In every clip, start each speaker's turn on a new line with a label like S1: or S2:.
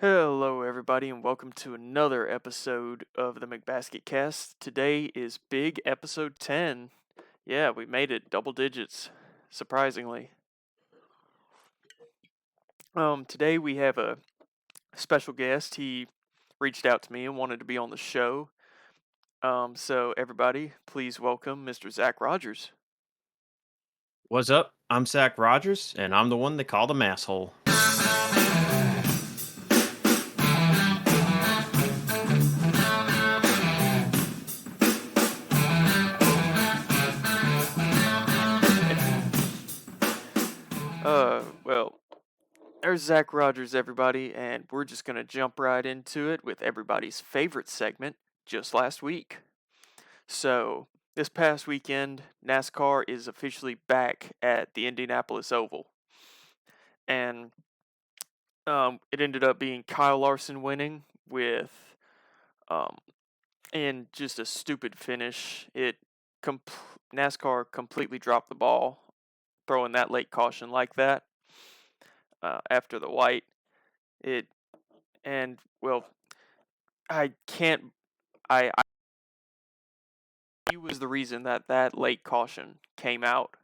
S1: Hello, everybody, and welcome to another episode of the McBasketcast. Today is big episode 10. Yeah, we made it double digits, surprisingly. Today we have a special guest. He reached out to me and wanted to be on the show. So everybody, please welcome Mr. Zach Rogers.
S2: What's up? I'm Zach Rogers, and I'm the one they call the asshole.
S1: Well, there's Zach Rogers, everybody, and we're just gonna jump right into it with everybody's favorite segment, Just Last Week. So, this past weekend, NASCAR is officially back at the Indianapolis Oval. And it ended up being Kyle Larson winning with, um, and just a stupid finish. NASCAR completely dropped the ball, throwing that late caution like that after the white. It, and well, I can't, I he was the reason that late caution came out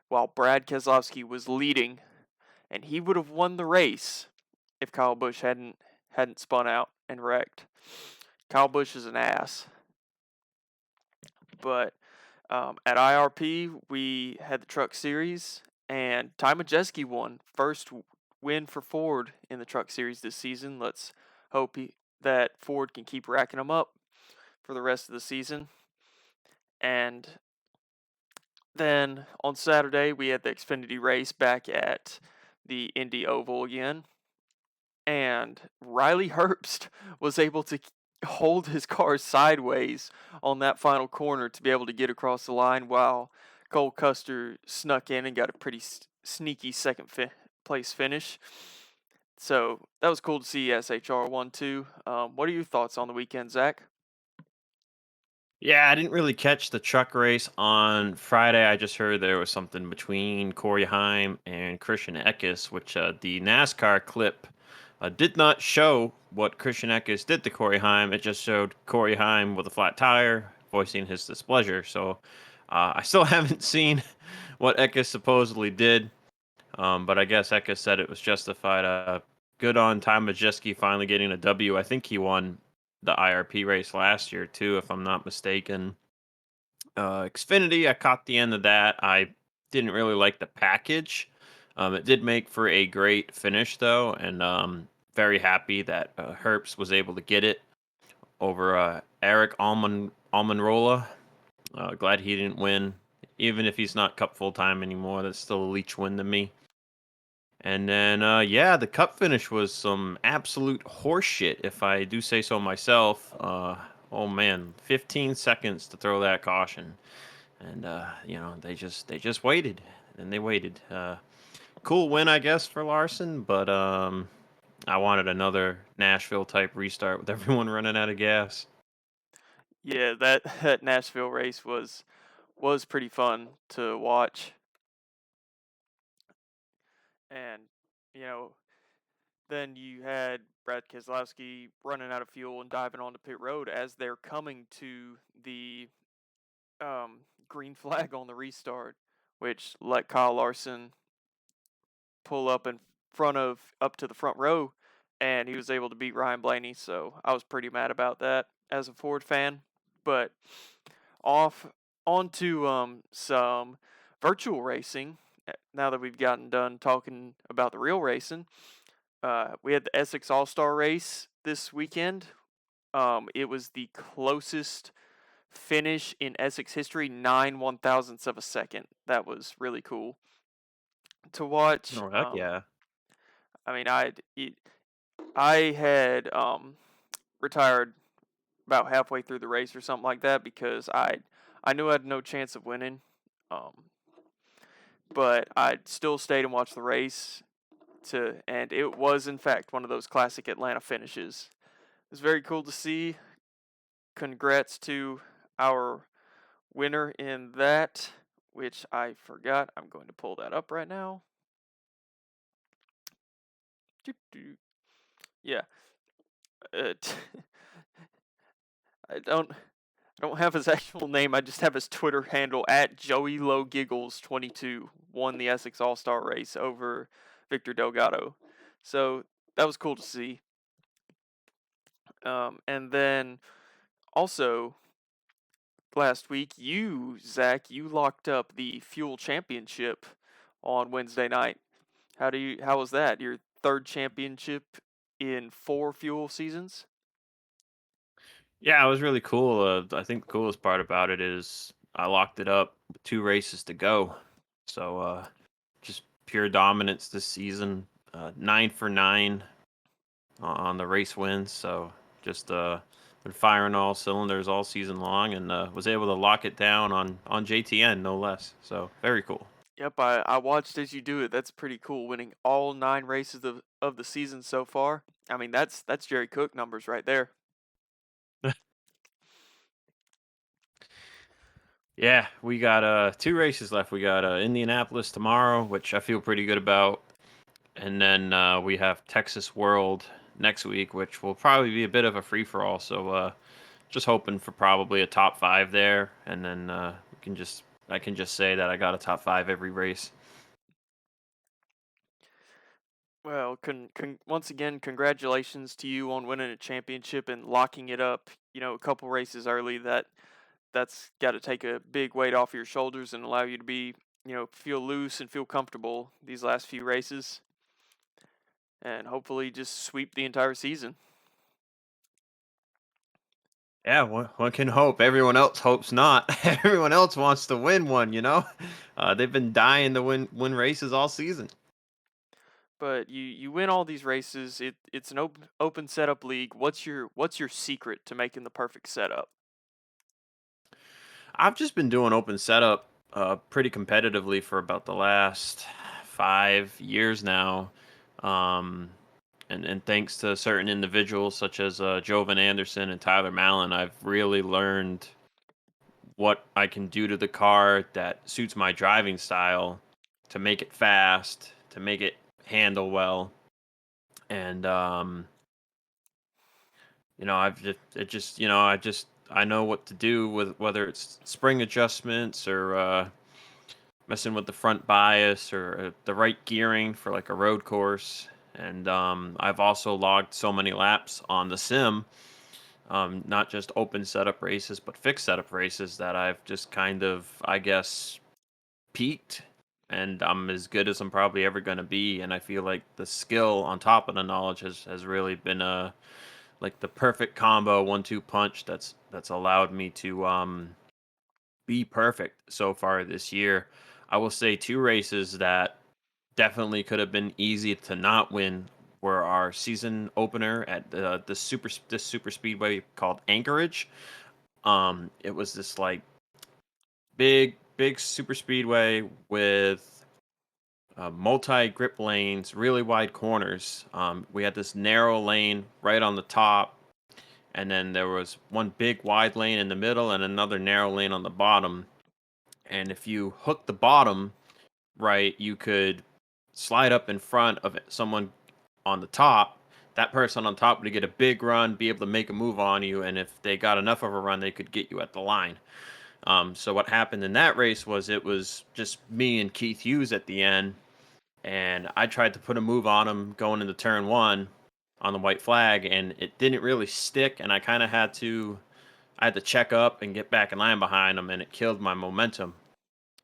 S1: while Brad Keselowski was leading, and he would have won the race if Kyle Busch hadn't spun out and wrecked. Kyle Busch is an ass. But at IRP, we had the Truck Series, and Ty Majeski won. First win for Ford in the Truck Series this season. Let's hope that Ford can keep racking them up for the rest of the season. And then on Saturday, we had the Xfinity race back at the Indy Oval again. And Riley Herbst was able to hold his car sideways on that final corner to be able to get across the line while Cole Custer snuck in and got a pretty sneaky second place finish. So that was cool to see SHR 1-2. What are your thoughts on the weekend, Zach?
S2: Yeah, I didn't really catch the truck race on Friday. I just heard there was something between Corey Heim and Christian Eckes, which the NASCAR clip did not show what Christian Eckes did to Corey Heim. It just showed Corey Heim with a flat tire voicing his displeasure. So I still haven't seen what Eckes supposedly did. But I guess Eka said it was justified. Good on Ty Majeski finally getting a W. I think he won the IRP race last year too, if I'm not mistaken. Xfinity, I caught the end of that. I didn't really like the package. It did make for a great finish though, and very happy that Herbst was able to get it over Eric Almanrola. Glad he didn't win, even if he's not Cup full time anymore. That's still a Leach win to me. And then, yeah, the cup finish was some absolute horseshit, if I do say so myself. Oh man, 15 seconds to throw that caution, and they just waited and they waited. Cool win, I guess, for Larson, but I wanted another Nashville type restart with everyone running out of gas.
S1: Yeah, that Nashville race was pretty fun to watch, and you know then you had Brad Keselowski running out of fuel and diving onto pit road as they're coming to the green flag on the restart, which let Kyle Larson pull up to the front row, and he was able to beat Ryan Blaney. So I was pretty mad about that as a Ford fan. But off onto some virtual racing. Now that we've gotten done talking about the real racing, we had the Essex All-Star Race this weekend. It was the closest finish in Essex history, 9/1000ths of a second. That was really cool to watch.
S2: Oh heck yeah!
S1: I mean, I had retired about halfway through the race or something like that because I knew I had no chance of winning. Um, but I still stayed and watched the race and it was in fact one of those classic Atlanta finishes. It was very cool to see. Congrats to our winner in that, which I forgot. I'm going to pull that up right now. Yeah. Uh, I don't have his actual name. I just have his Twitter handle at JoeyLowGiggles22. Won the Essex All-Star Race over Victor Delgado. So that was cool to see. And then also last week, Zach, you locked up the Fuel Championship on Wednesday night. How was that? Your third championship in 4 Fuel seasons?
S2: Yeah, it was really cool. I think the coolest part about it is I locked it up with 2 races to go. So just pure dominance this season. 9 for 9 on the race wins. So just been firing all cylinders all season long, and was able to lock it down on JTN no less. So very cool.
S1: Yep, I watched as you do it. That's pretty cool. Winning all 9 races of the season so far. I mean, that's Jerry Cook numbers right there.
S2: Yeah, we got 2 races left. We got Indianapolis tomorrow, which I feel pretty good about. And then we have Texas World next week, which will probably be a bit of a free for all. So just hoping for probably a top 5 there, and then I can just say that I got a top 5 every race.
S1: Well, once again, congratulations to you on winning a championship and locking it up. A couple races early. That's got to take a big weight off your shoulders and allow you to be, feel loose and feel comfortable these last few races, and hopefully just sweep the entire season.
S2: Yeah, one can hope. Everyone else hopes not. Everyone else wants to win one. They've been dying to win races all season.
S1: But you win all these races. It's an open setup league. What's your secret to making the perfect setup?
S2: I've just been doing open setup pretty competitively for about the last 5 years now. Um, and thanks to certain individuals such as Jovan Anderson and Tyler Mallon, I've really learned what I can do to the car that suits my driving style to make it fast, to make it handle well. And I know what to do with whether it's spring adjustments or messing with the front bias or the right gearing for like a road course. And I've also logged so many laps on the sim, not just open setup races, but fixed setup races that I've just kind of, I guess, peaked. And I'm as good as I'm probably ever going to be. And I feel like the skill on top of the knowledge has really been like the perfect combo 1-2 punch that's allowed me to be perfect so far this year. I will say 2 races that definitely could have been easy to not win were our season opener at this super speedway called Anchorage. It was this like big super speedway with multi grip lanes, really wide corners. We had this narrow lane right on the top, and then there was one big wide lane in the middle and another narrow lane on the bottom. And if you hook the bottom right, you could slide up in front of someone on the top. That person on top would get a big run, be able to make a move on you, and if they got enough of a run, they could get you at the line. So what happened in that race was it was just me and Keith Hughes at the end, and I tried to put a move on him going into turn one on the white flag, and it didn't really stick, and I had to check up and get back in line behind him, and it killed my momentum.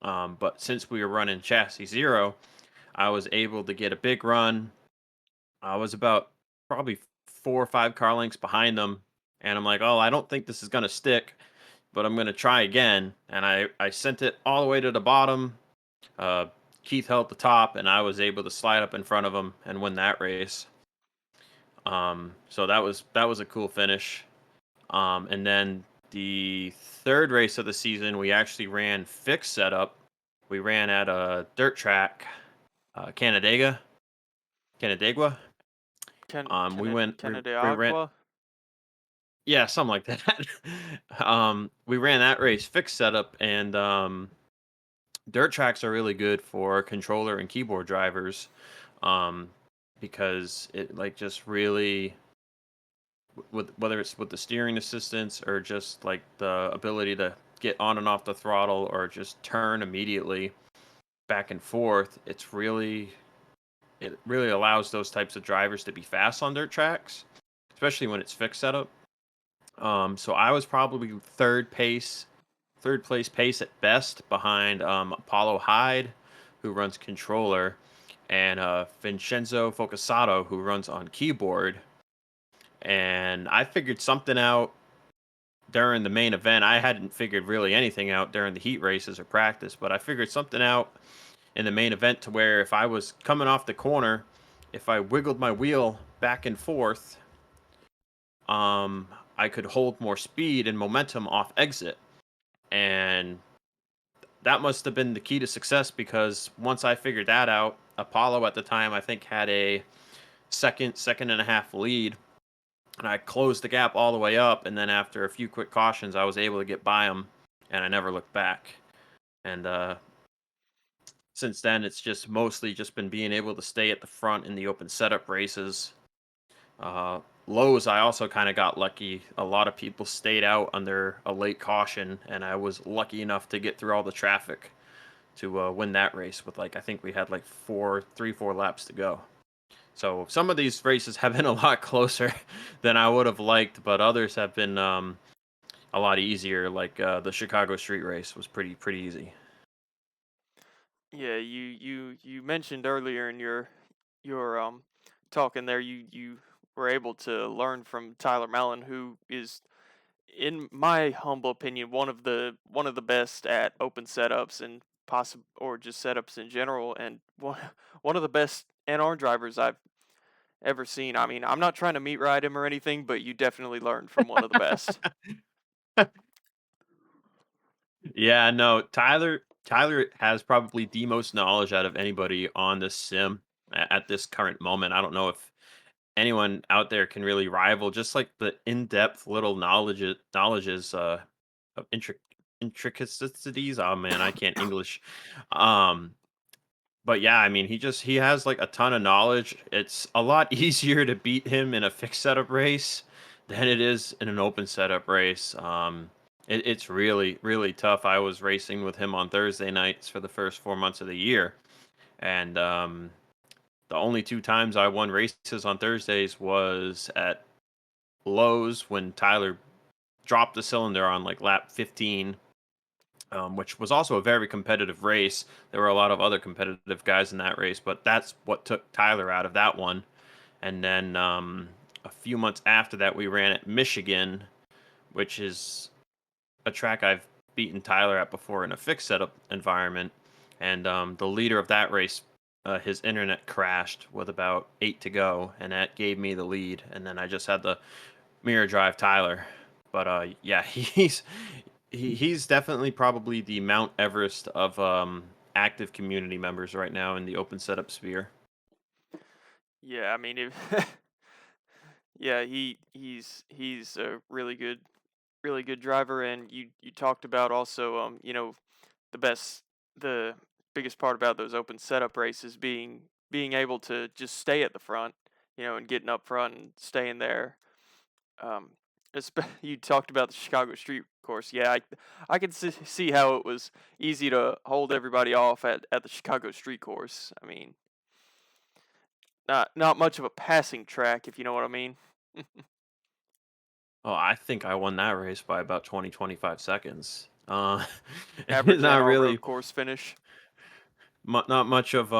S2: But since we were running chassis zero, I was able to get a big run. I was about probably 4 or 5 car lengths behind them, and I'm like, oh, I don't think this is gonna stick, but I'm gonna try again. And I sent it all the way to the bottom. Uh, Keith held the top, and I was able to slide up in front of him and win that race. So that was a cool finish. And then the third race of the season, we actually ran fixed setup. We ran at a dirt track, Canandaigua. Canandaigua. We ran,
S1: Canada.
S2: yeah, something like that. We ran that race fixed setup, and dirt tracks are really good for controller and keyboard drivers. Um, because it like just really with whether it's with the steering assistance or just like the ability to get on and off the throttle or just turn immediately back and forth, it really allows those types of drivers to be fast on dirt tracks, especially when it's fixed setup. So I was probably third place pace at best behind Apollo Hyde, who runs controller, and Vincenzo Focusato, who runs on keyboard. And I figured something out during the main event. I hadn't figured really anything out during the heat races or practice, but I figured something out in the main event to where if I was coming off the corner, if I wiggled my wheel back and forth, um, I could hold more speed and momentum off exit. And that must have been the key to success because once I figured that out, Apollo at the time I think had a second and a half lead, and I closed the gap all the way up. And then after a few quick cautions, I was able to get by him, and I never looked back. And since then, it's just mostly just been being able to stay at the front in the open setup races. Uh, Lowe's, I also kind of got lucky. A lot of people stayed out under a late caution, and I was lucky enough to get through all the traffic to win that race with like I think we had like 4 laps to go. So some of these races have been a lot closer than I would have liked, but others have been a lot easier. Like the Chicago Street Race was pretty easy.
S1: Yeah, you mentioned earlier in your talking there, you were able to learn from Tyler Mallon, who is, in my humble opinion, one of the best at open setups and possible or just setups in general, and one of the best NR drivers I've ever seen. I mean, I'm not trying to meet ride him or anything, but you definitely learned from one of the best.
S2: Yeah, no, Tyler has probably the most knowledge out of anybody on this sim at this current moment. I don't know if anyone out there can really rival just like the in-depth little knowledges of intricacies. Oh man, I can't English. Um but yeah, I mean he has like a ton of knowledge. It's a lot easier to beat him in a fixed setup race than it is in an open setup race. It's really tough. I was racing with him on Thursday nights for the first 4 months of the year, and the only two times I won races on Thursdays was at Lowe's when Tyler dropped the cylinder on like lap 15, which was also a very competitive race. There were a lot of other competitive guys in that race, but that's what took Tyler out of that one. And then a few months after that, we ran at Michigan, which is a track I've beaten Tyler at before in a fixed setup environment. And the leader of that race, his internet crashed with about 8 to go, and that gave me the lead. And then I just had the mirror drive Tyler. But yeah, he's definitely probably the Mount Everest of active community members right now in the open setup sphere.
S1: Yeah, I mean, yeah, he's a really good driver, and you talked about also, the best the biggest part about those open setup races being able to just stay at the front, and getting up front and staying there. Um, you talked about the Chicago Street Course. Yeah, I can see how it was easy to hold everybody off at the Chicago Street Course. I mean, not much of a passing track, if you know what I mean.
S2: Oh, I think I won that race by about 25 seconds. It's
S1: Average
S2: not
S1: NR
S2: really
S1: road course finish.
S2: not much of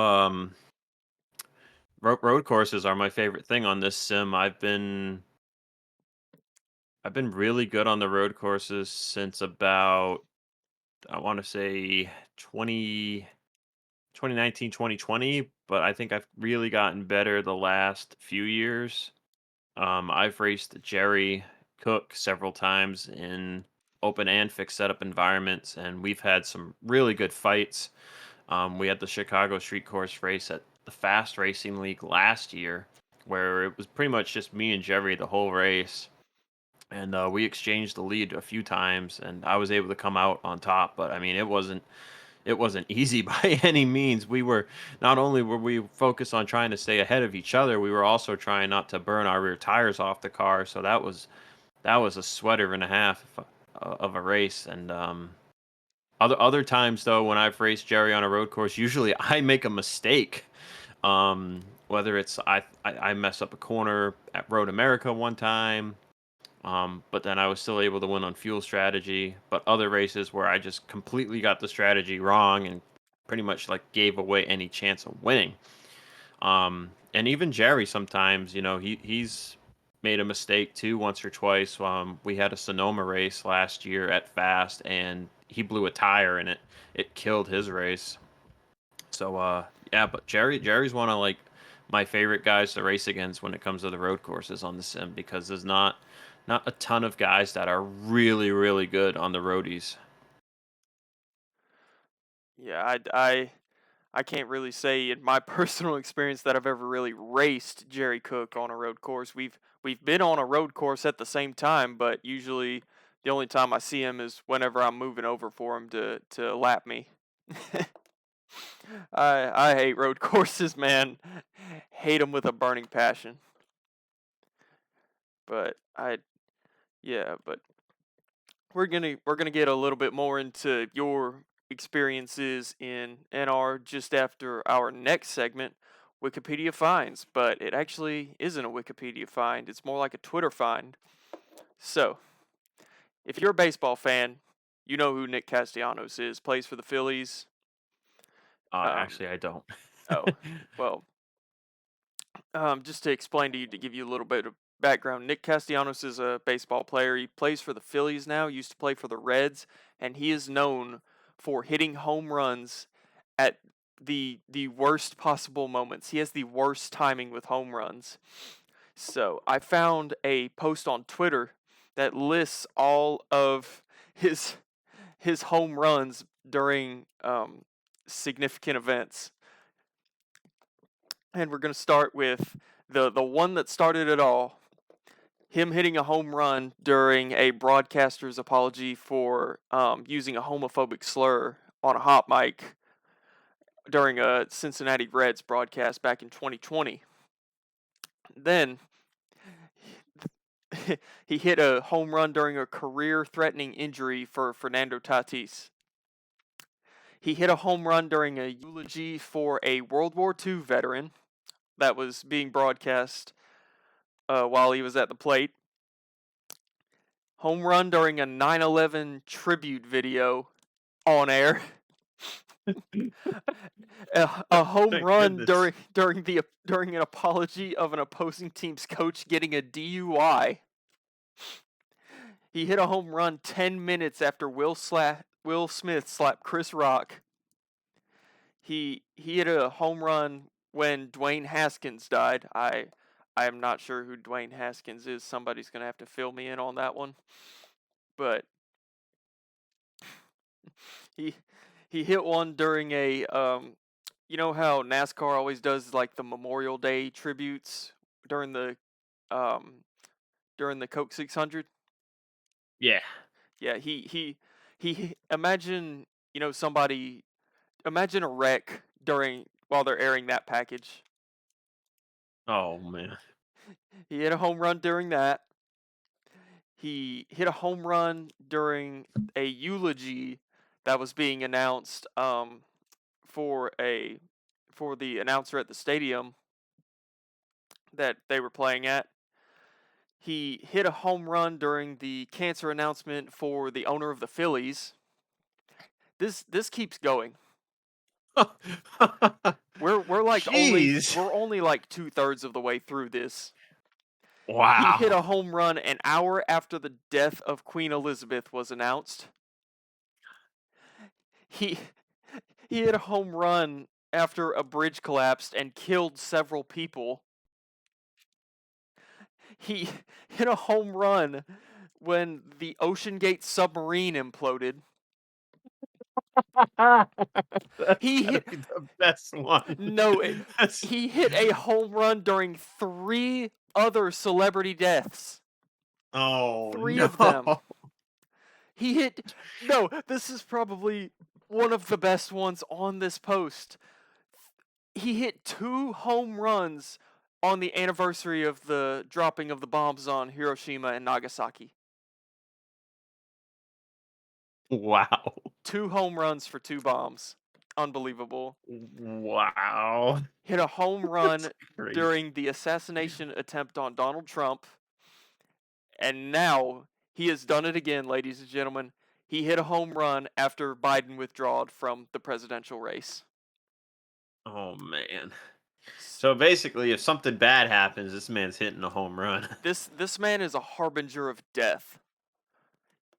S2: road courses are my favorite thing on this sim. I've been really good on the road courses since about I want to say 2019 2020, but I think I've really gotten better the last few years. I've raced Jerry Cook several times in open and fixed setup environments, and we've had some really good fights. We had the Chicago Street Course race at the Fast Racing League last year, where it was pretty much just me and Jerry the whole race, and we exchanged the lead a few times, and I was able to come out on top. But I mean, it wasn't easy by any means. We were not only were we focused on trying to stay ahead of each other, we were also trying not to burn our rear tires off the car. So that was a sweater and a half of a race. And other times though, when I've raced Jerry on a road course, usually I make a mistake. Whether it's I mess up a corner at Road America one time, but then I was still able to win on fuel strategy. But other races where I just completely got the strategy wrong and pretty much like gave away any chance of winning. And even Jerry sometimes, he's made a mistake too once or twice. We had a Sonoma race last year at Fast, and he blew a tire and it killed his race. So yeah, but Jerry's one of like my favorite guys to race against when it comes to the road courses on the sim because there's not a ton of guys that are really really good on the roadies.
S1: Yeah, I can't really say in my personal experience that I've ever really raced Jerry Cook on a road course. We've been on a road course at the same time, but usually the only time I see him is whenever I'm moving over for him to lap me. I hate road courses, man. Hate them with a burning passion. But but we're gonna get a little bit more into your experiences in NR just after our next segment, Wikipedia finds. But it actually isn't a Wikipedia find; it's more like a Twitter find. So, if you're a baseball fan, you know who Nick Castellanos is. Plays for the Phillies. Um,
S2: Actually, I don't.
S1: oh, well, just to explain to you, to give you a little bit of background, Nick Castellanos is a baseball player. He plays for the Phillies now, used to play for the Reds, and he is known for hitting home runs at the worst possible moments. He has the worst timing with home runs. So I found a post on Twitter that lists all of his his home runs during significant events. And we're going to start with the one that started it all. Him hitting a home run during a broadcaster's apology for using a homophobic slur on a hot mic during a Cincinnati Reds broadcast back in 2020. Then he hit a home run during a career-threatening injury for Fernando Tatis. He hit a home run during a eulogy for a World War II veteran that was being broadcast while he was at the plate. Home run during a 9/11 tribute video on air. A home
S2: Thank
S1: run
S2: goodness.
S1: during an apology of an opposing team's coach getting a DUI. He hit a home run 10 minutes after Will Smith slapped Chris Rock. He hit a home run when Dwayne Haskins died. I am not sure who Dwayne Haskins is. Somebody's gonna have to fill me in on that one. But he he hit one during a you know how NASCAR always does like the Memorial Day tributes during the um during the Coke 600?
S2: Yeah.
S1: Yeah, he imagine, somebody imagine a wreck during while they're airing that package.
S2: Oh man.
S1: He hit a home run during that. He hit a home run during a eulogy that was being announced for a for the announcer at the stadium that they were playing at. He hit a home run during the cancer announcement for the owner of the Phillies. This keeps going.
S2: Jeez.
S1: We're only like 2/3 of the way through this. He hit
S2: Wow.
S1: a home run an hour after the death of Queen Elizabeth was announced. He he hit a home run after a bridge collapsed and killed several people. He hit a home run when the Ocean Gate submarine imploded.
S2: That's
S1: He
S2: gotta
S1: hit
S2: be the best one.
S1: no,
S2: That's
S1: he hit a home run during 3 other celebrity deaths.
S2: oh
S1: 3
S2: no.
S1: of them. He hit no, this is probably one of the best ones on this post. He hit 2 home runs on the anniversary of the dropping of the bombs on Hiroshima and Nagasaki.
S2: Wow.
S1: 2 home runs for 2 bombs. Unbelievable.
S2: Wow.
S1: Hit a home
S2: That's
S1: run
S2: crazy.
S1: during the assassination attempt on Donald Trump. And now he has done it again, ladies and gentlemen. He hit a home run after Biden withdrawed from the presidential race.
S2: Oh man. So basically, if something bad happens, this man's hitting a home run.
S1: This man is a harbinger of death.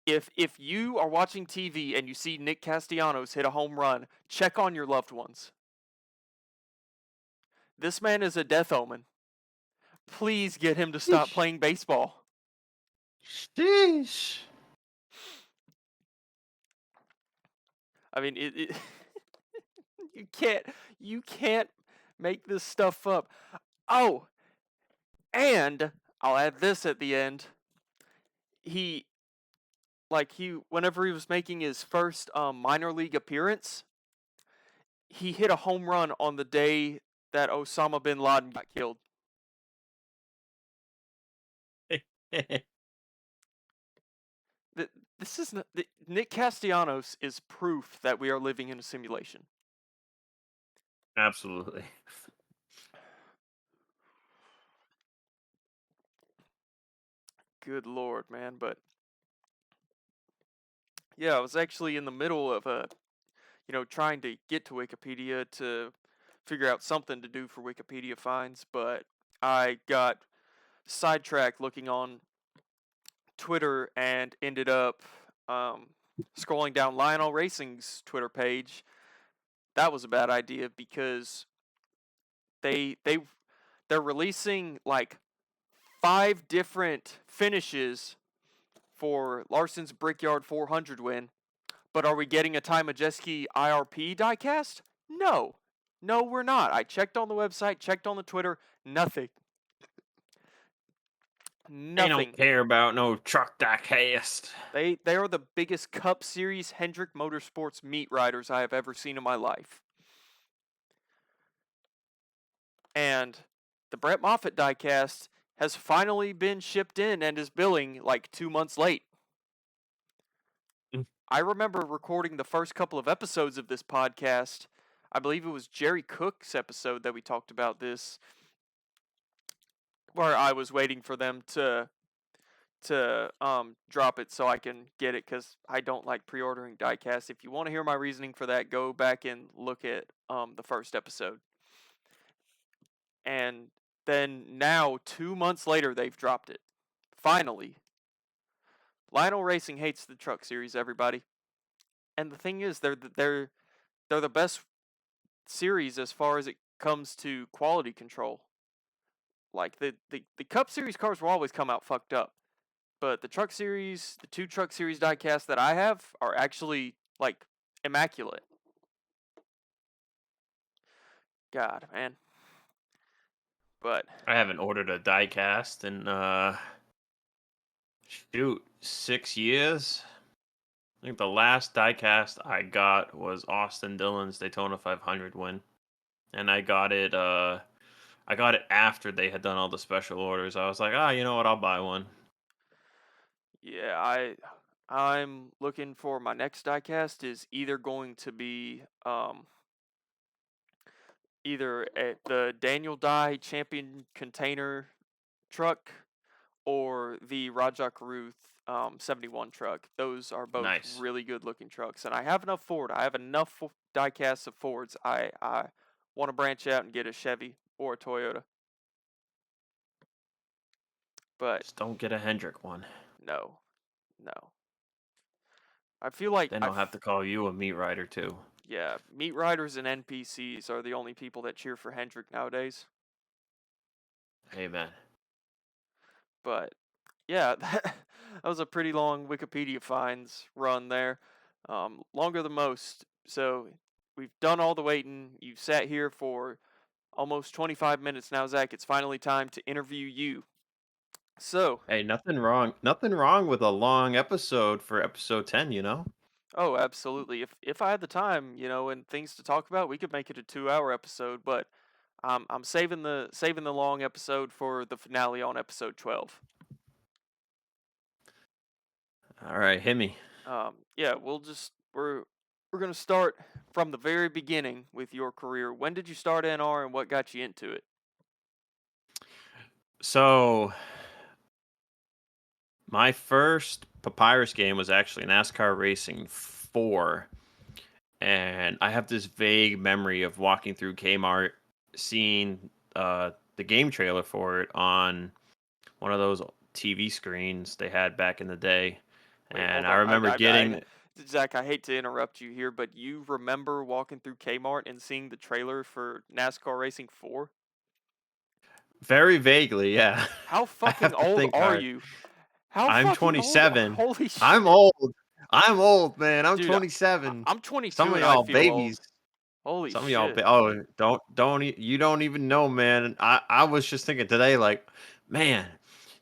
S1: If you are watching TV and you see Nick Castellanos hit a home run, check on your loved ones. This man is a death omen. Please get him to stop
S2: Sheesh.
S1: playing baseball.
S2: Sheesh.
S1: I mean, you can't make this stuff up. Oh, and I'll add this at the end. He whenever he was making his first minor league appearance, he hit a home run on the day that Osama bin Laden got killed. This is not, Nick Castellanos is proof that we are living in a simulation.
S2: Absolutely.
S1: Good lord, man. But yeah, I was actually in the middle of trying to get to Wikipedia to figure out something to do for Wikipedia finds, but I got sidetracked looking on Twitter and ended up scrolling down Lionel Racing's Twitter page. That was a bad idea because they they they're releasing like 5 different finishes for Larson's Brickyard 400 win. But are we getting a Ty Majeski IRP diecast? No. No, we're not. I checked on the website, checked on the Twitter, nothing.
S2: They don't
S1: Nothing.
S2: care about no truck diecast.
S1: They are the biggest Cup Series Hendrick Motorsports meat riders I have ever seen in my life. And the Brett Moffitt diecast has finally been shipped in and is billing like 2 months late. I remember recording the first couple of episodes of this podcast. I believe it was Jerry Cook's episode that we talked about this, where I was waiting for them to drop it so I can get it because I don't like pre-ordering diecast. If you want to hear my reasoning for that, go back and look at the first episode. And then now 2 months later they've dropped it. Finally. Lionel Racing hates the truck series, everybody. And the thing is they're the best series as far as it comes to quality control. Like the Cup Series cars will always come out fucked up. But the truck series, the 2 truck series diecast that I have are actually like immaculate. God, man. But
S2: I haven't ordered a diecast in shoot 6 years. I think the last diecast I got was Austin Dillon's Daytona 500 win, and I got it after they had done all the special orders. I was like, ah, you know what? I'll buy one.
S1: yeah, I'm looking for my next diecast is either going to be either the Daniel Dye Champion Container truck or the Raja Karuth 71 truck. Those are both
S2: Nice.
S1: really good looking trucks, and I have enough Ford. I have enough diecasts of Fords. I want to branch out and get a Chevy or a Toyota, but
S2: Just don't get a Hendrick one.
S1: no, no. I feel like
S2: Then I'll have to call you a meat rider too.
S1: yeah, meat riders and NPCs are the only people that cheer for Hendrick nowadays.
S2: Amen.
S1: But yeah, that was a pretty long Wikipedia finds run there, longer than most. So we've done all the waiting. You've sat here for almost 25 minutes now, Zach. It's finally time to interview you. So,
S2: Hey, nothing wrong. Nothing wrong with a long episode for episode 10. You know.
S1: Oh, absolutely. If I had the time, and things to talk about, we could make it a 2-hour episode, but I'm saving the long episode for the finale on episode 12.
S2: All right, hit me.
S1: Yeah, we're gonna start from the very beginning with your career. When did you start NR and what got you into it?
S2: So my first Papyrus game was actually NASCAR Racing 4. And I have this vague memory of walking through Kmart, seeing the game trailer for it on one of those TV screens they had back in the day.
S1: Wait,
S2: And
S1: hold
S2: I
S1: on.
S2: remember getting
S1: Zach, I hate to interrupt you here, but you remember walking through Kmart and seeing the trailer for NASCAR Racing 4?
S2: very vaguely, yeah.
S1: How
S2: I
S1: fucking
S2: have to
S1: old
S2: think
S1: are
S2: hard.
S1: you? How
S2: I'm
S1: fucking old?
S2: 27.
S1: Holy
S2: I'm
S1: shit.
S2: old. I'm old, man. I'm
S1: Dude,
S2: 27.
S1: I'm
S2: Some
S1: 22
S2: of
S1: and I
S2: y'all
S1: feel
S2: babies.
S1: old. Holy
S2: Some of y'all,
S1: shit.
S2: oh, you don't even know, man. I was just thinking today, like, man,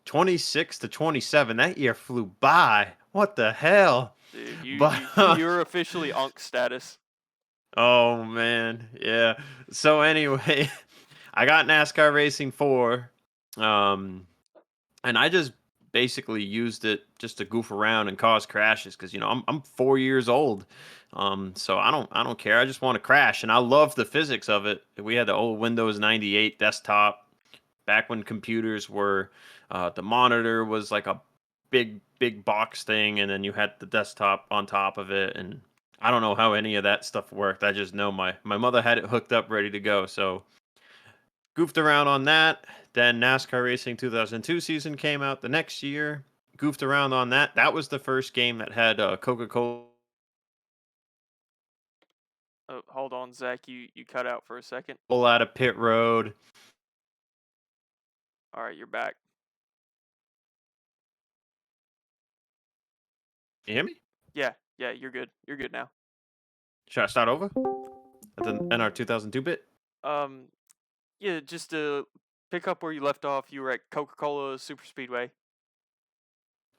S2: 26 to 27, that year flew by. What the hell?
S1: Dude, you
S2: But,
S1: you you're officially unk status.
S2: oh, man, yeah. So, anyway, I got NASCAR Racing 4, um, and I just basically used it just to goof around and cause crashes because I'm 4 years old, so I don't care. I just want to crash, and I love the physics of it. We had the old Windows 98 desktop back when computers were the monitor was like a big box thing, and then you had the desktop on top of it, and I don't know how any of that stuff worked. I just know my mother had it hooked up ready to go, so goofed around on that. Then NASCAR Racing 2002 season came out the next year. Goofed around on that. That was the first game that had Coca-Cola
S1: Oh, hold on, Zach. You cut out for a second.
S2: out of pit road.
S1: All right, you're back.
S2: You hear me?
S1: Yeah, you're good. You're good now.
S2: Should I start over at the NR 2002 bit?
S1: Um, yeah, just to pick up where you left off, you were at Coca-Cola Super Speedway.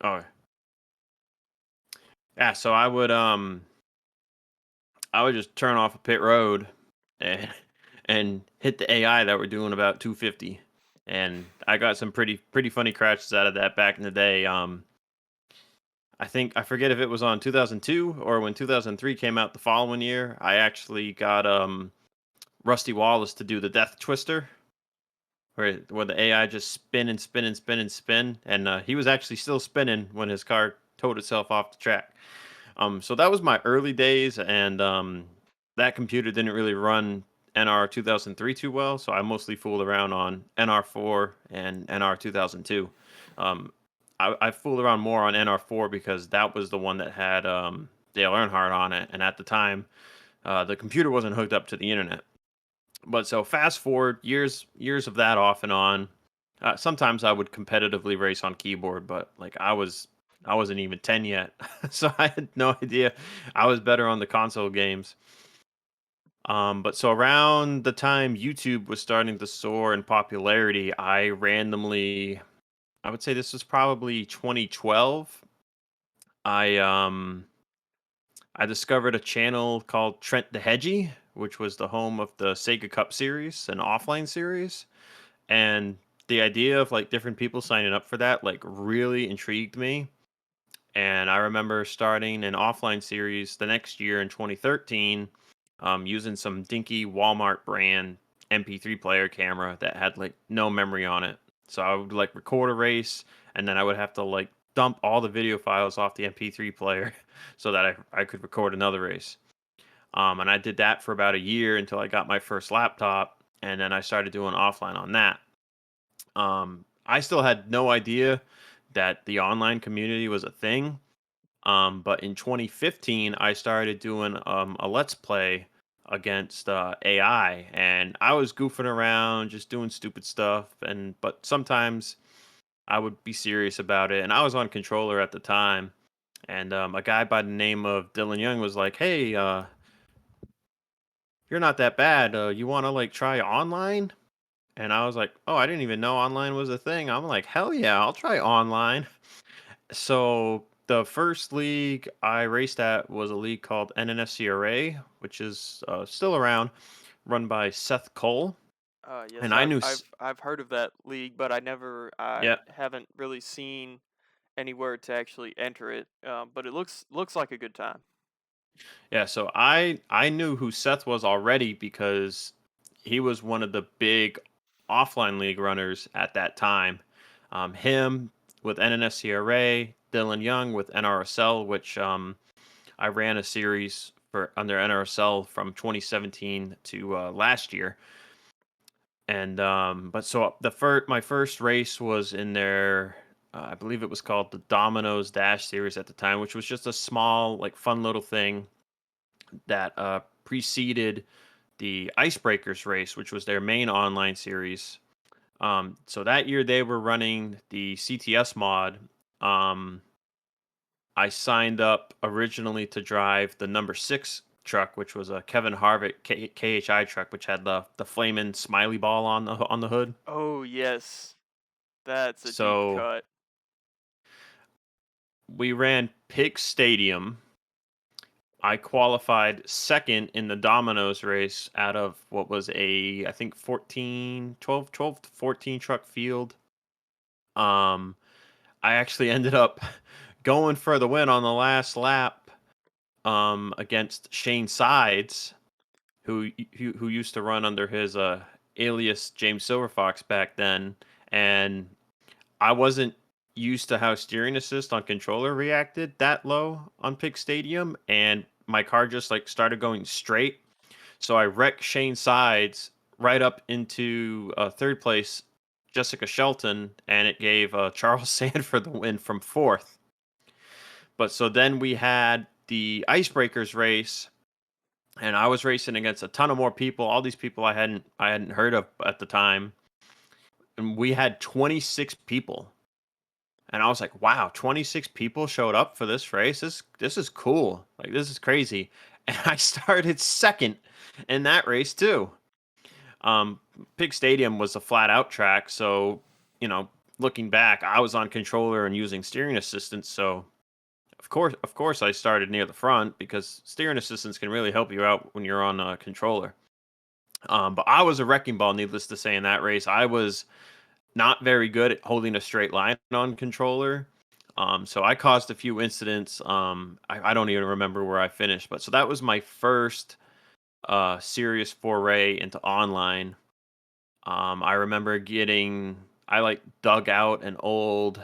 S2: Oh, yeah. So I would just turn off a pit road and and hit the AI that were doing about 250. And I got some pretty funny crashes out of that back in the day. I forget if it was on 2002 or when 2003 came out the following year. I actually got Rusty Wallace to do the Death Twister, where the AI just spin and spin and spin and spin, and he was actually still spinning when his car towed itself off the track. So that was my early days, and that computer didn't really run NR 2003 too well, so I mostly fooled around on NR4 and NR 2002. Um, I fooled around more on NR4 because that was the one that had Dale Earnhardt on it, and at the time, the computer wasn't hooked up to the internet. But so fast forward years of that off and on. Sometimes I would competitively race on keyboard, but like I wasn't even 10 yet, so I had no idea. I was better on the console games. But so around the time YouTube was starting to soar in popularity, I would say this was probably 2012. I um I discovered a channel called Trent the Hedgie, which was the home of the Sega Cup series, an offline series. And the idea of like different people signing up for that like really intrigued me. And I remember starting an offline series the next year in 2013, using some dinky Walmart brand MP3 player camera that had like no memory on it. So I would like record a race, and then I would have to like dump all the video files off the MP3 player so that I could record another race. And I did that for about a year until I got my first laptop, and then I started doing offline on that. I still had no idea that the online community was a thing. But in 2015, I started doing a let's play against AI, and I was goofing around, just doing stupid stuff. But sometimes I would be serious about it, and I was on controller at the time. And a guy by the name of Dylan Young was like, "Hey, you're not that bad. You want to like try online?" And I was like, "Oh, I didn't even know online was a thing." I'm like, "Hell yeah, I'll try online." So The first league I raced at was a league called NNSCRA, which is still around, run by Seth Cole.
S1: Yes,
S2: And I knew,
S1: I've heard of that league, but I
S2: yeah,
S1: haven't really seen anywhere to actually enter it. But it looks like a good time.
S2: yeah. So I knew who Seth was already because he was one of the big offline league runners at that time. Him with NNSCRA, Dylan Young with NRSL, which I ran a series for under NRSL from 2017 to last year. And but so my first race was in their I believe it was called the Domino's Dash series at the time, which was just a small like fun little thing that preceded the Icebreakers race, which was their main online series. So that year they were running the CTS mod. Um, I signed up originally to drive the number 6 truck, which was a Kevin Harvick KHI truck, which had the flaming smiley ball on the hood.
S1: Oh yes, that's a deep
S2: So
S1: cut.
S2: we ran Pig Stadium. I qualified second in the Domino's race out of what was I think 12 to 14 truck field. Um, I actually ended up going for the win on the last lap against Shane Sides, who used to run under his alias James Silverfox back then, and I wasn't used to how steering assist on controller reacted that low on Pig Stadium, and my car just like started going straight. So I wrecked Shane Sides right up into third place, Jessica Shelton, and it gave Charles Sanford the win from fourth. But so then we had the Icebreakers race, and I was racing against a ton of more people. All these people I hadn't heard of at the time, and we had 26 people. And I was like, wow, 26 people showed up for this race. This is cool. Like this is crazy. And I started second in that race too. Um, Pig Stadium was a flat out track, so you know, looking back, I was on controller and using steering assistance. So of course, I started near the front because steering assistance can really help you out when you're on a controller. But I was a wrecking ball, needless to say, in that race. I was not very good at holding a straight line on controller. So I caused a few incidents. I don't even remember where I finished, but so that was my first serious foray into online. I remember I like dug out an old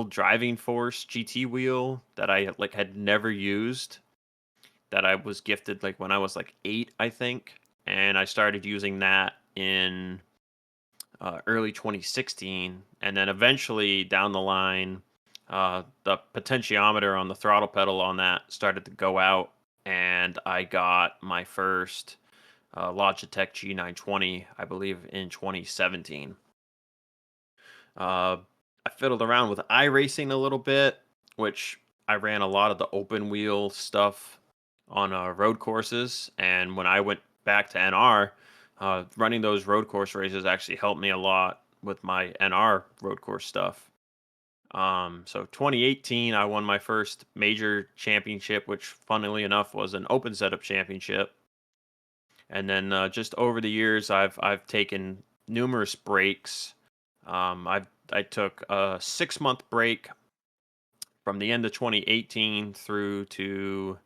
S2: driving force GT wheel that I like had never used, that I was gifted like when I was like 8, I think, and I started using that in early 2016, and then eventually down the line, the potentiometer on the throttle pedal on that started to go out, and I got my first Logitech G920, I believe, in 2017. Uh, I fiddled around with iRacing a little bit, which I ran a lot of the open wheel stuff on road courses. And when I went back to NR, running those road course races actually helped me a lot with my NR road course stuff. So 2018, I won my first major championship, which funnily enough was an open setup championship. And then just over the years, I've taken numerous breaks. I took a 6 month break from the end of 2018 through to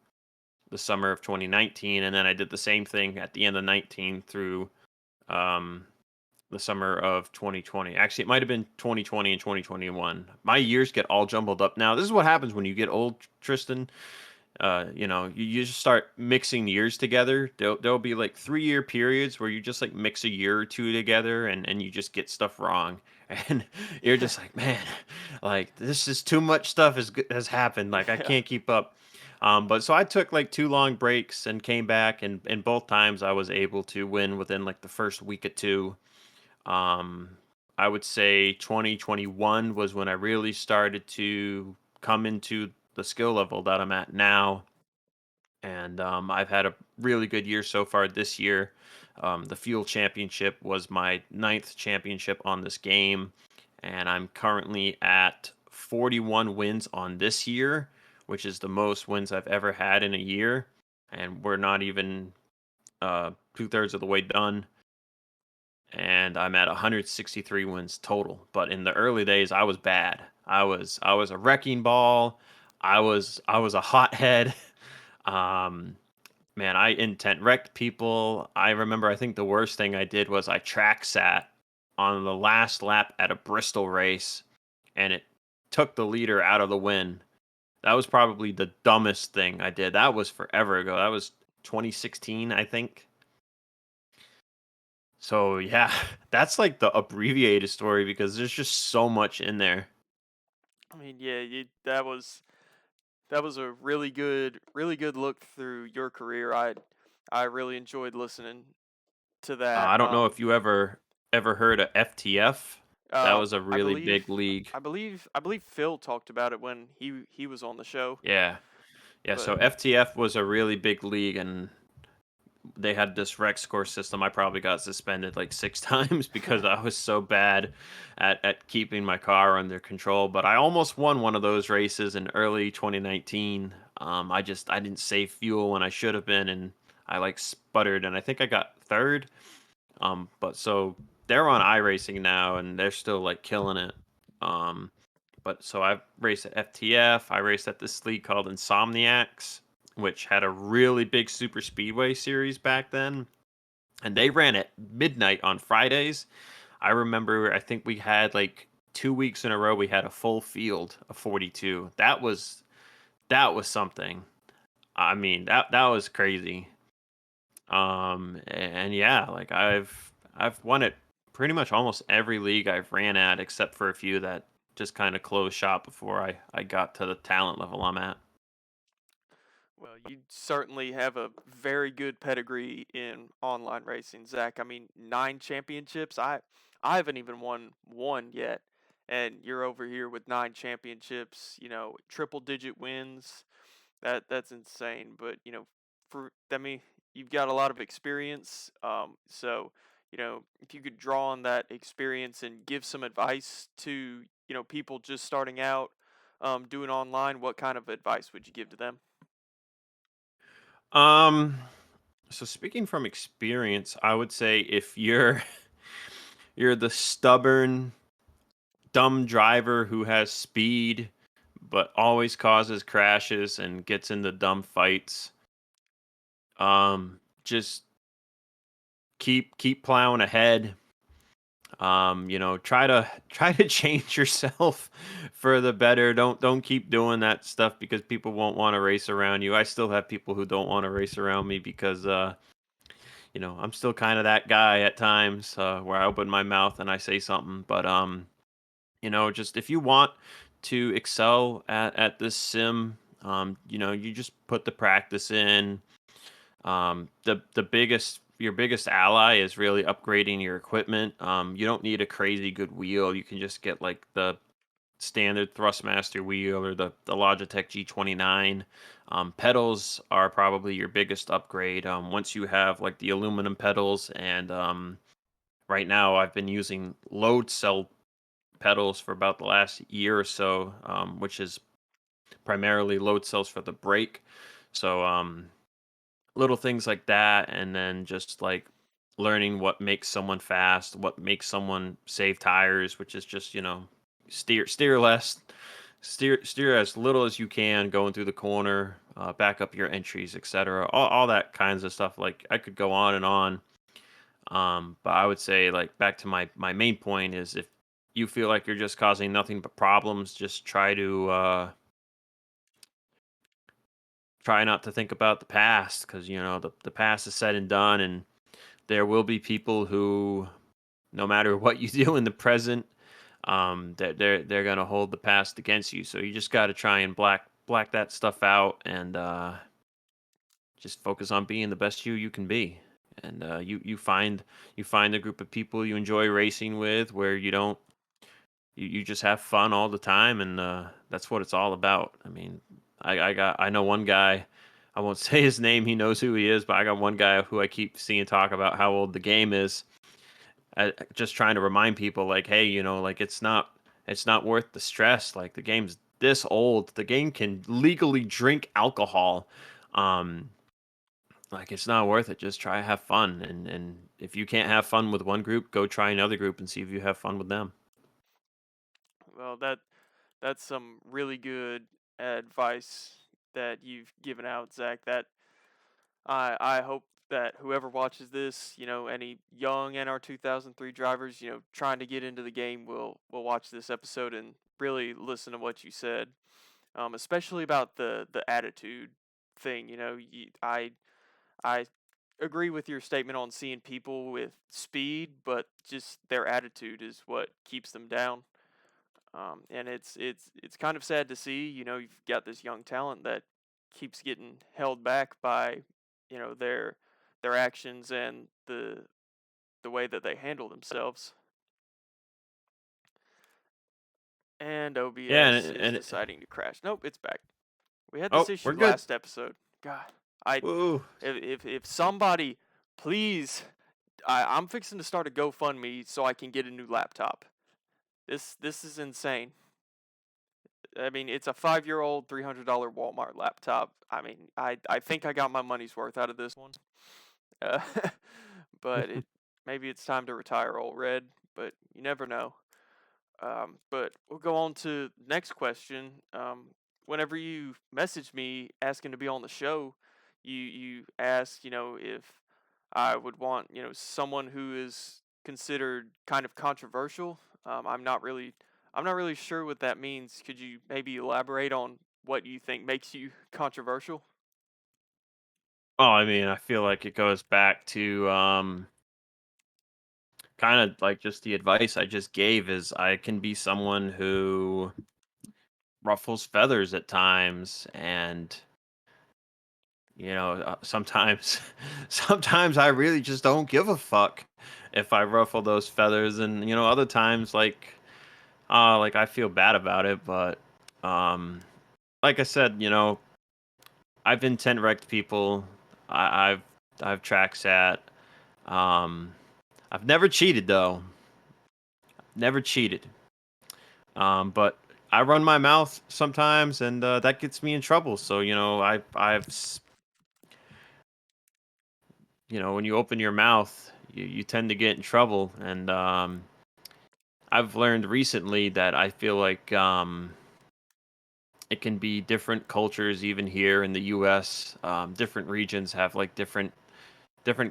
S2: the summer of 2019, and then I did the same thing at the end of 19 through um, the summer of 2020. Actually, it might have been 2020 and 2021. My years get all jumbled up now. This is what happens when you get old, Tristan. You just start mixing years together. There'll be like 3 year periods where you just like mix a year or two together, and you just get stuff wrong. And you're just like, man, like this is too much stuff has happened. Like I
S1: Yeah.
S2: can't keep up. But so I took like 2 long breaks and came back, and both times I was able to win within like the first week or two. Um, I would say 2021 was when I really started to come into the skill level that I'm at now, and I've had a really good year so far this year. The Fuel Championship was my ninth championship on this game, and I'm currently at 41 wins on this year, which is the most wins I've ever had in a year, and we're not even 2/3 of the way done. And I'm at 163 wins total. But in the early days, I was bad. I was a wrecking ball. I was a hothead. Um, Man, I intent wrecked people. I remember, I think the worst thing I did was I track sat on the last lap at a Bristol race, and it took the leader out of the win. That was probably the dumbest thing I did. That was forever ago. That was 2016, I think. So yeah, that's like the abbreviated story because there's just so much in there.
S1: I mean, yeah, that was a really good look through your career. I really enjoyed listening to that.
S2: I don't know if you ever heard of FTF. That was a
S1: I
S2: really
S1: believe
S2: big league.
S1: I believe Phil talked about it when he was on the show.
S2: Yeah. Yeah, so
S1: But
S2: FTF was a really big league, and they had this rec score system. I probably got suspended like 6 times because I was so bad at keeping my car under control. But I almost won one of those races in early 2019. I didn't save fuel when I should have been, and I like sputtered, and I think I got third. But so they're on iRacing now, and they're still like killing it. Um, but so I raced at FTF. I raced at this league called Insomniacs, which had a really big super speedway series back then, and they ran at midnight on Fridays. I remember, I think we had like 2 weeks in a row we had a full field of 42. That was something. I mean, that was crazy. And yeah, like I've won it pretty much almost every league I've ran at, except for a few that just kind of closed shop before I got to the talent level I'm at.
S1: well, you certainly have a very good pedigree in online racing, Zach. I mean, 9 championships. I haven't even won one yet, and you're over here with 9 championships. Triple digit wins. That's insane. But for I mean, you've got a lot of experience. So if you could draw on that experience and give some advice to people just starting out, doing online, what kind of advice would you give to them?
S2: Um, so speaking from experience, I would say if you're you're the stubborn, dumb driver who has speed but always causes crashes and gets into dumb fights, just keep plowing ahead. Try to change yourself for the better. Don't keep doing that stuff because people won't want to race around you. I still have people who don't want to race around me because I'm still kind of that guy at times, where I open my mouth and I say something. But just if you want to excel at this sim, you just put the practice in. The biggest your biggest ally is really upgrading your equipment. You don't need a crazy good wheel. You can just get like the standard Thrustmaster wheel or the Logitech G29. Pedals are probably your biggest upgrade. Once you have like the aluminum pedals, and right now I've been using load cell pedals for about the last year or so, which is primarily load cells for the brake. So little things like that, and then just like learning what makes someone fast, what makes someone save tires, which is just steer less, steer as little as you can going through the corner, back up your entries, etc. All that kinds of stuff. Like I could go on and on. But I would say, like, back to my main point is, if you feel like you're just causing nothing but problems, just try not to think about the past, because the past is said and done, and there will be people who, no matter what you do in the present, they're gonna hold the past against you. So you just got to try and black that stuff out, and just focus on being the best you can be. And you find a group of people you enjoy racing with, where you don't you just have fun all the time, and that's what it's all about. I mean, I know one guy. I won't say his name. He knows who he is, but I got one guy who I keep seeing talk about how old the game is. Just trying to remind people, like, hey, like, it's not. It's not worth the stress. Like the game's this old. The game can legally drink alcohol. Um, like it's not worth it. Just try to have fun. And if you can't have fun with one group, go try another group and see if you have fun with them.
S1: Well, that's some really good advice that you've given out, Zach. That I hope that whoever watches this, any young NR 2003 drivers, trying to get into the game will watch this episode and really listen to what you said, especially about the attitude thing. I agree with your statement on seeing people with speed, but just their attitude is what keeps them down. And it's kind of sad to see. You've got this young talent that keeps getting held back by, their actions and the way that they handle themselves. And
S2: Yeah,
S1: OBS is
S2: and
S1: deciding to crash. Nope, it's back. We had this
S2: oh, we're
S1: issue
S2: good.
S1: last episode. God, I
S2: Woo.
S1: if somebody please, I'm fixing to start a GoFundMe so I can get a new laptop. This is insane. I mean, it's a 5-year-old $300 Walmart laptop. I mean, I think I got my money's worth out of this one. Uh, but maybe it's time to retire old Red, but you never know. But we'll go on to next question. Whenever you messaged me asking to be on the show, you asked, if I would want, someone who is considered kind of controversial. I'm not really sure what that means. Could you maybe elaborate on what you think makes you controversial?
S2: Oh, I mean, I feel like it goes back to kind of like just the advice I just gave is I can be someone who ruffles feathers at times and sometimes sometimes I really just don't give a fuck if I ruffle those feathers and other times like I feel bad about it, but um like I said, I've been tent wrecked people. I've track sat. Um I've never cheated though. Never cheated. But I run my mouth sometimes, and that gets me in trouble. So when you open your mouth, you tend to get in trouble. And I've learned recently that I feel like it can be different cultures, even here in the U.S. Different regions have like different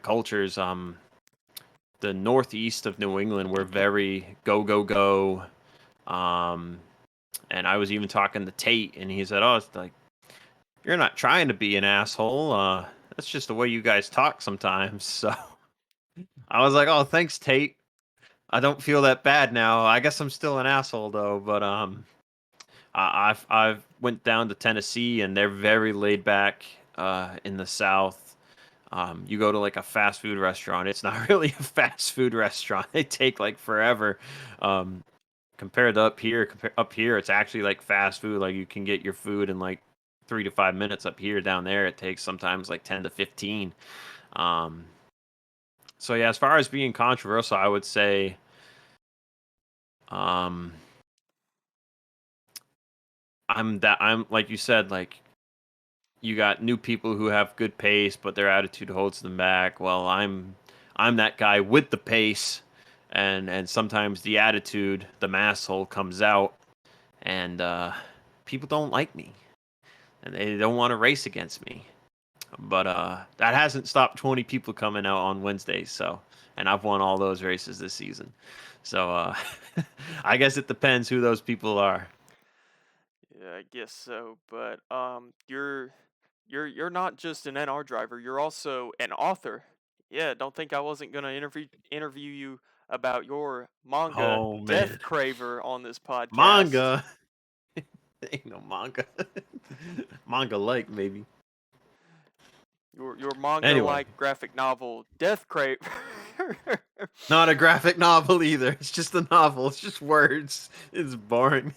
S2: cultures. The northeast of New England, we're very go go go. Um, and I was even talking to Tate, and he said, "Oh, it's like you're not trying to be an asshole. That's just the way you guys talk sometimes." So I was like, "Oh, thanks, Tate. I don't feel that bad now. I guess I'm still an asshole though, but I've went down to Tennessee and they're very laid back in the South. You go to like a fast food restaurant, it's not really a fast food restaurant. They take like forever. Um, compared to up here, it's actually like fast food. Like you can get your food in like 3 to 5 minutes. Up here, down there, it takes sometimes like 10 to 15. Um, so yeah, as far as being controversial, I would say um, I'm like you said, like you got new people who have good pace, but their attitude holds them back. Well, I'm that guy with the pace, and sometimes the attitude, the masshole comes out, and people don't like me, and they don't want to race against me. But that hasn't stopped 20 people coming out on Wednesdays. So, and I've won all those races this season. So I guess it depends who those people are.
S1: Yeah, I guess so. But you're not just an NR driver. You're also an author. Yeah, don't think I wasn't gonna interview you about your manga
S2: Oh man,
S1: Death Craver on this podcast.
S2: manga. Ain't no manga. Manga like maybe.
S1: Your manga
S2: Anyway,
S1: like graphic novel Death Craver.
S2: not a graphic novel either. It's just a novel. It's just words. It's boring.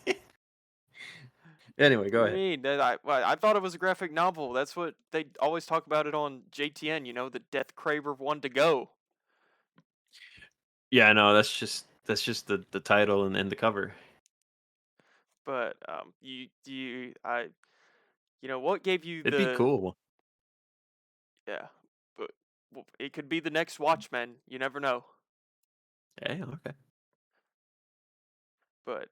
S2: Anyway,
S1: What do
S2: go
S1: you
S2: ahead.
S1: mean? I thought it was a graphic novel. That's what they always talk about it on JTN. The Death Craver one to go.
S2: Yeah, no, that's just the title and the cover.
S1: But what gave you
S2: It'd be
S1: the
S2: cool.
S1: yeah, but it could be the next Watchmen. You never know.
S2: Yeah, okay.
S1: But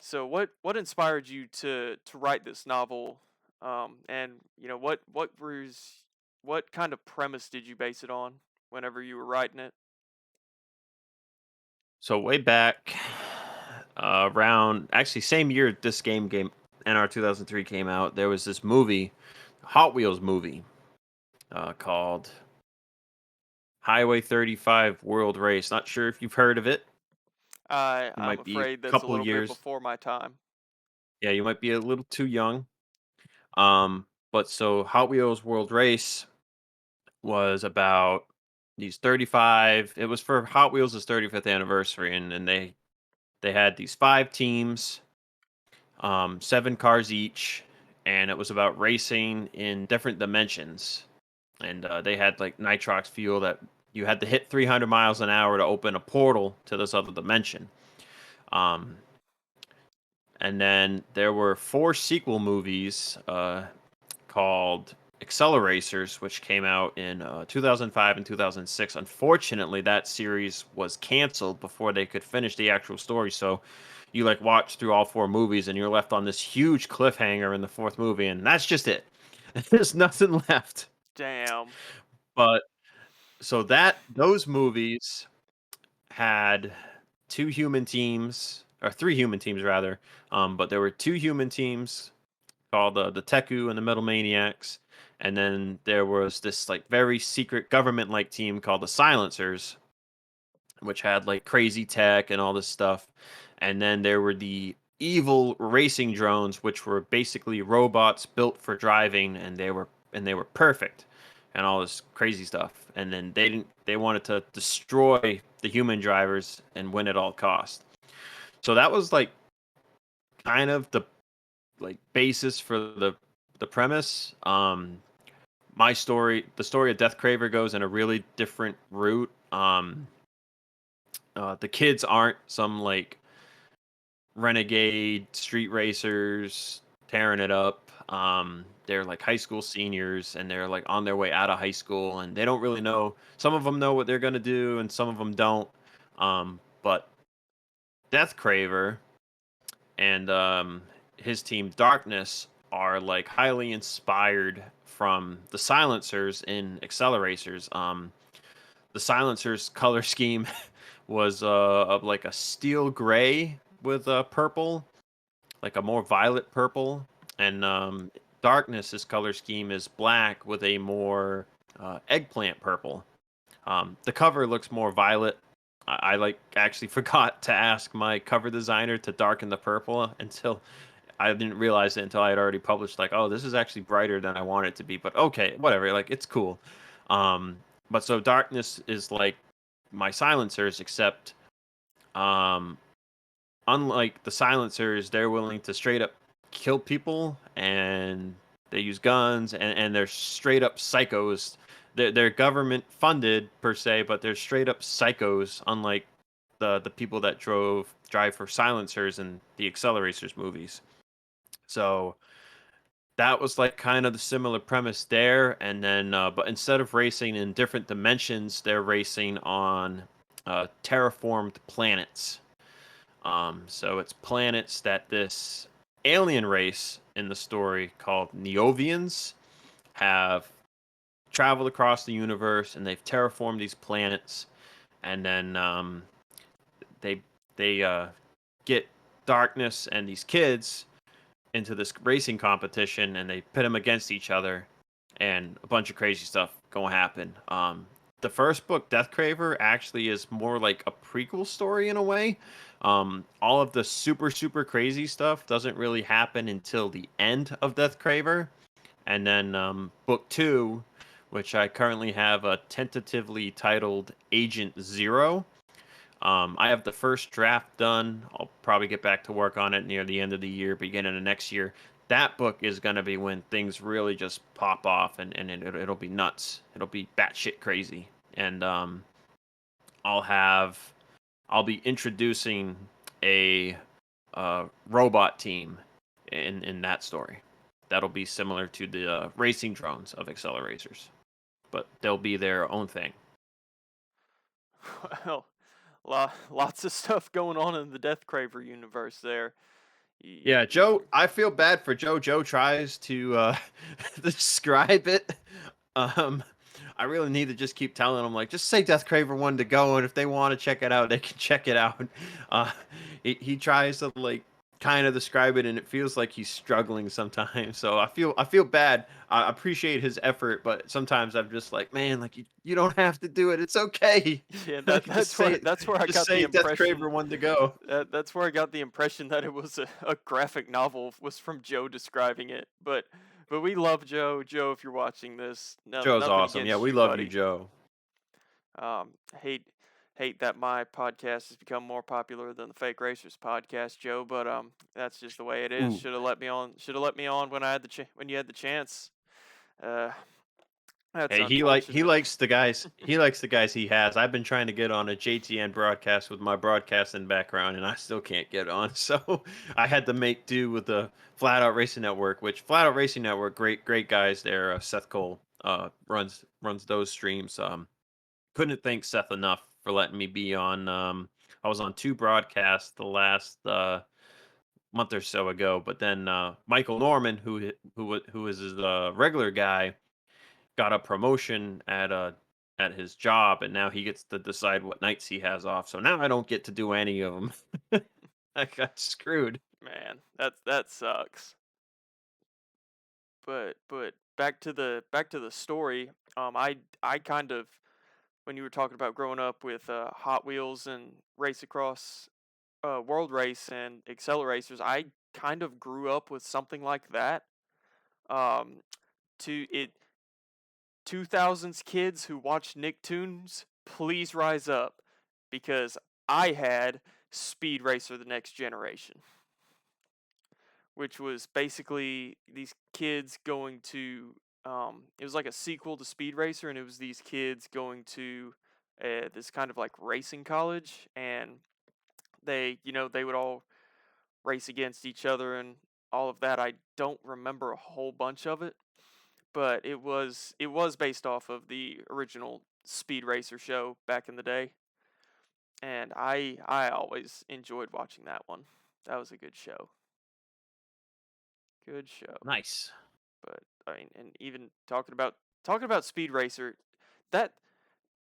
S1: so what inspired you to write this novel? And what kind of premise did you base it on whenever you were writing it?
S2: So way back, around actually same year this game NR 2003 came out, there was this movie, Hot Wheels movie, called Highway 35 World Race. Not sure if you've heard of it. You
S1: I'm
S2: might be a
S1: afraid that's a
S2: couple
S1: little bit
S2: years.
S1: before my time.
S2: Yeah, you might be a little too young. But so Hot Wheels World Race was about these 35. It was for Hot Wheels' 35th anniversary, and they had these 5 teams, 7 cars each, and it was about racing in different dimensions. And they had like nitrox fuel that you had to hit 300 miles an hour to open a portal to this other dimension. Um, and then there were 4 sequel movies called Acceleracers, which came out in 2005 and 2006. Unfortunately, that series was canceled before they could finish the actual story. So you like watch through all 4 movies, and you're left on this huge cliffhanger in the 4th movie, and that's just it. There's nothing left.
S1: Damn.
S2: But so that those movies had 2 human teams, or 3 human teams rather. But there were 2 human teams called the Teku and the Metal Maniacs, and then there was this like very secret government like team called the Silencers, which had like crazy tech and all this stuff. And then there were the evil racing drones, which were basically robots built for driving, and they were perfect and all this crazy stuff. And then they wanted to destroy the human drivers and win at all cost. So that was like kind of the like basis for the premise. The story of Death Craver goes in a really different route. The kids aren't some like renegade street racers tearing it up. They're like high school seniors, and they're like on their way out of high school, and they don't really know. Some of them know what they're gonna do, and some of them don't. But Death Craver and his team Darkness are like highly inspired from the Silencers in Acceleracers. The Silencers color scheme was of like a steel gray with purple, like a more violet purple, and Darkness's color scheme is black with a more eggplant purple. The cover looks more violet. I like actually forgot to ask my cover designer to darken the purple until I didn't realize it until I had already published. Like, oh, this is actually brighter than I want it to be. But okay, whatever. Like, it's cool. Um, but so Darkness is like my Silencers, except um, unlike the Silencers, they're willing to straight up kill people, and they use guns, and they're straight up psychos. They're government funded per se, but they're straight up psychos, unlike the people that drive for Silencers in the Acceleracers movies. So that was like kind of the similar premise there, and then but instead of racing in different dimensions, they're racing on terraformed planets. So it's planets that this alien race in the story called Neovians have traveled across the universe, and they've terraformed these planets, and then they they get Darkness and these kids into this racing competition, and they pit them against each other, and a bunch of crazy stuff gonna happen. The first book, Death Craver, actually is more like a prequel story in a way. All of the super crazy stuff doesn't really happen until the end of Death Craver, and then book 2, which I currently have tentatively titled Agent Zero. I have the first draft done. I'll probably get back to work on it near the end of the year, beginning of next year. That book is going to be when things really just pop off, and it'll be nuts. It'll be batshit crazy. And I'll be introducing a robot team in that story. That'll be similar to the racing drones of Acceleracers, but they'll be their own thing.
S1: Well, lots of stuff going on in the Death Craver universe there.
S2: Yeah, Joe, I feel bad for Joe. Joe tries to describe it. Um, I really need to just keep telling them, like, just say Death Craver 1 to go, and if they want to check it out, they can check it out. Uh, he tries to, like, kind of describe it, and it feels like he's struggling sometimes. So I feel bad. I appreciate his effort, but sometimes I'm just like, man, like, you don't have to do it. It's okay.
S1: Yeah,
S2: Like,
S1: that's where I
S2: just
S1: got the
S2: say Death
S1: impression.
S2: Craver 1 to go.
S1: That's where I got the impression that it was a graphic novel was from Joe describing it. But we love Joe. Joe, if you're watching this,
S2: Joe's
S1: nothing
S2: awesome. Yeah,
S1: against
S2: we
S1: you,
S2: love you,
S1: buddy.
S2: Joe.
S1: Um, hate hate that my podcast has become more popular than the Fake Racers podcast, Joe. But that's just the way it is.
S2: Ooh.
S1: Should have let me on. Should have let me on when I had when you had the chance. Uh, that's
S2: Hey, he
S1: unfortunate.
S2: likes the guys. He likes the guys he has. I've been trying to get on a JTN broadcast with my broadcasting background, and I still can't get on. So I had to make do with the Flat Out Racing Network, which Flat Out Racing Network, great guys there. Seth Cole runs those streams. Couldn't thank Seth enough for letting me be on. I was on 2 broadcasts the last month or so ago, but then Michael Norman, who is his regular guy, got a promotion at his job, and now he gets to decide what nights he has off. So now I don't get to do any of them. I got screwed.
S1: Man, that sucks. But back to the story. I kind of, when you were talking about growing up with Hot Wheels and Race Across World Race and Acceleracers, I kind of grew up with something like that. Um, to it 2000s kids who watch Nicktoons, please rise up because I had Speed Racer: The Next Generation, which was basically these kids going to it was like a sequel to Speed Racer, and it was these kids going to this kind of like racing college, and they would all race against each other and all of that. I don't remember a whole bunch of it, but it was based off of the original Speed Racer show back in the day, and I always enjoyed watching that one. That was a good show. Good show.
S2: Nice.
S1: But I mean, and even talking about Speed Racer, that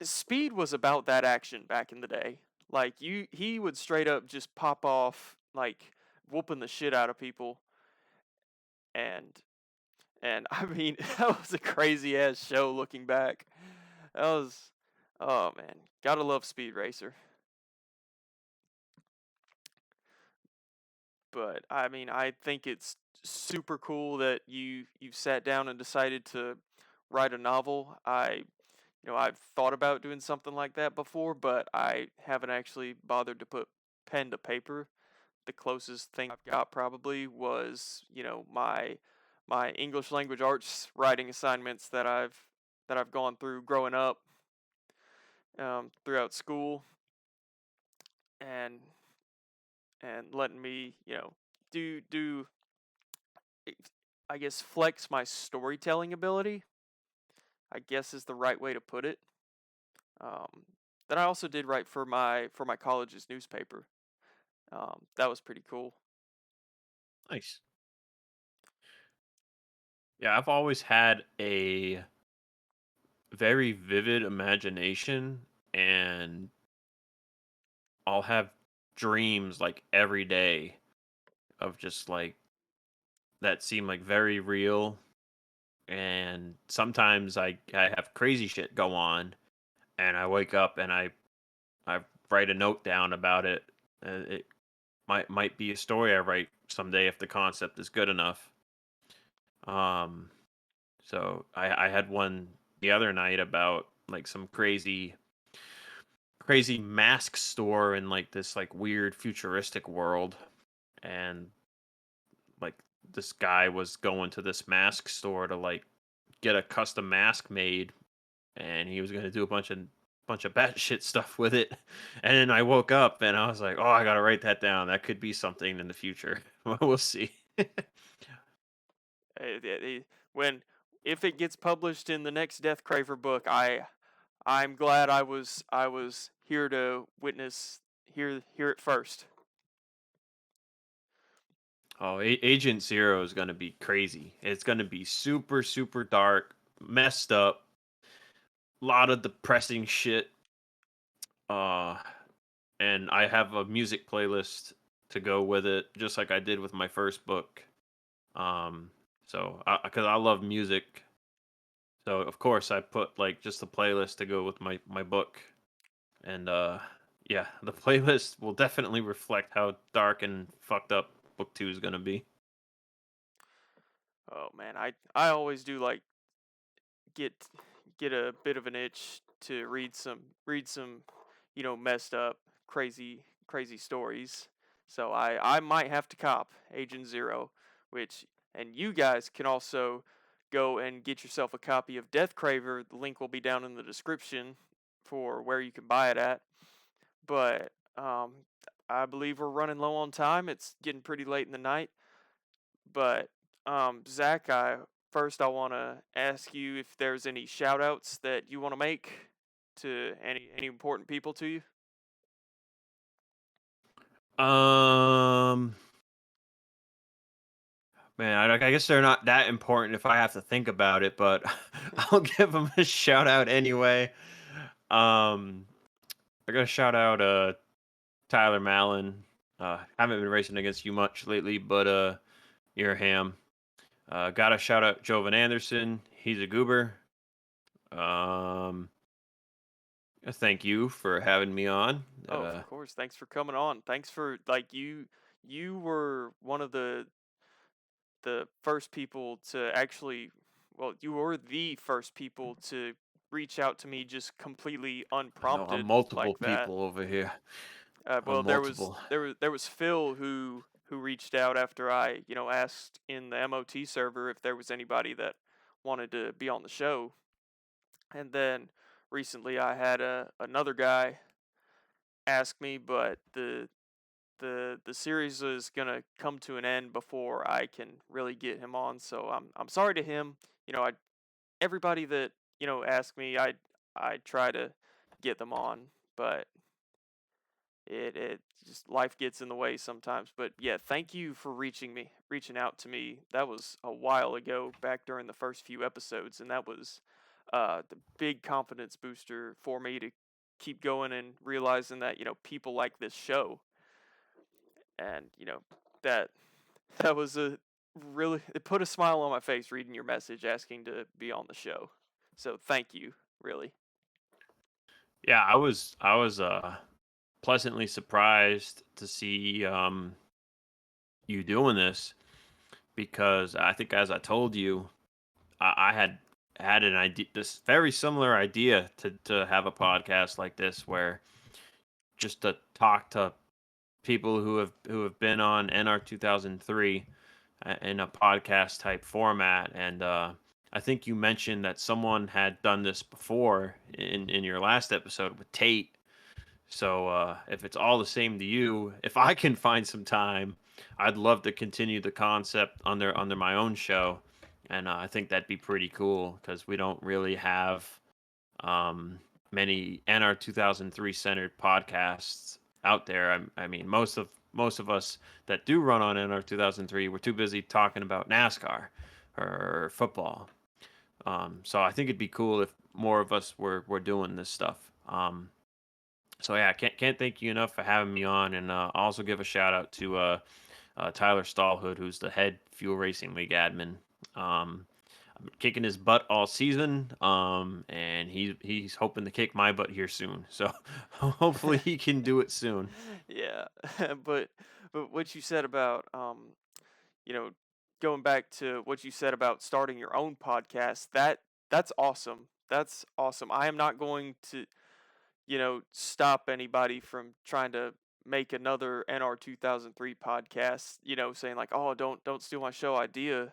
S1: Speed was about that action back in the day. Like he would straight up just pop off like whooping the shit out of people, and I mean that was a crazy ass show looking back. That was, oh man, gotta love Speed Racer. But I mean, I think it's super cool that you've sat down and decided to write a novel. I've thought about doing something like that before, but I haven't actually bothered to put pen to paper. The closest thing I've got probably was, my English language arts writing assignments that I've gone through growing up, throughout school, and letting me, do I guess flex my storytelling ability, I guess is the right way to put it. Um, that I also did write for my college's newspaper. That was pretty cool.
S2: Nice. Yeah, I've always had a very vivid imagination, and I'll have dreams like every day of just like that seem like very real. And sometimes I have crazy shit go on, and I wake up and I write a note down about it. It might be a story I write someday if the concept is good enough. Um, so I had one the other night about like some crazy mask store in like this like weird futuristic world, and like this guy was going to this mask store to like get a custom mask made, and he was going to do a bunch of bunch of batshit stuff with it. And then I woke up and I was like, oh, I gotta write that down. That could be something in the future. We'll see.
S1: When if it gets published in the next Death Craver book, I'm glad I was here to witness hear it first.
S2: Oh, Agent Zero is gonna be crazy. It's gonna be super, super dark, messed up, a lot of depressing shit. Uh, and I have a music playlist to go with it, just like I did with my first book. Um, so because I love music, so of course I put like just a playlist to go with my book, and yeah, the playlist will definitely reflect how dark and fucked up book 2 is gonna be.
S1: Oh man, I always do like get get a bit of an itch to read some messed up crazy stories. So I might have to cop Agent Zero, which and you guys can also go and get yourself a copy of Death Craver. The link will be down in the description for where you can buy it at. But I believe we're running low on time. It's getting pretty late in the night. But Zach, I want to ask you if there's any shout outs that you want to make to any important people to you.
S2: Um, Man, I guess they're not that important if I have to think about it, but I'll give them a shout out anyway. Um, I got to shout out Tyler Mallon. Haven't been racing against you much lately, but you're a ham. Got to shout out Jovan Anderson. He's a goober. Um, Thank you for having me on.
S1: Oh, of course. Thanks for coming on. Thanks for like you were one of the first people to actually well, you were the first people to reach out to me just completely
S2: I know I'm
S1: unprompted
S2: multiple
S1: like that.
S2: people over here. I'm
S1: Well, there was
S2: multiple.
S1: there was there was Phil who reached out after I asked in the MOT server if there was anybody that wanted to be on the show, and then recently I had another guy ask me, but the series is gonna come to an end before I can really get him on. So I'm sorry to him. I everybody that ask me, I try to get them on, but it just life gets in the way sometimes. But yeah, thank you for reaching out to me. That was a while ago, back during the first few episodes, and that was the big confidence booster for me to keep going and realizing that people like this show, and that that was a really it put a smile on my face reading your message asking to be on the show. So thank you, really.
S2: Yeah, I was pleasantly surprised to see you doing this because I think as I told you, I had an idea, this very similar idea to have a podcast like this where just to talk to people who have been on NR 2003 in a podcast type format. And I think you mentioned that someone had done this before in your last episode with Tate. So if it's all the same to you, if I can find some time, I'd love to continue the concept under my own show, and I think that'd be pretty cool because we don't really have um, many NR 2003 centered podcasts out there. I mean, most of us that do run on NR 2003, we're too busy talking about NASCAR or football. So I think it'd be cool if more of us were doing this stuff. So yeah, can't thank you enough for having me on, and also give a shout out to Tyler Stallhood, who's the head Fuel Racing League admin. I've been kicking his butt all season, and he's hoping to kick my butt here soon. So hopefully he can do it soon.
S1: Yeah, but what you said about you know, going back to what you said about starting your own podcast, that's awesome. That's awesome. I am not going to, stop anybody from trying to make another NR 2003 podcast, saying like, "Oh, don't steal my show idea,"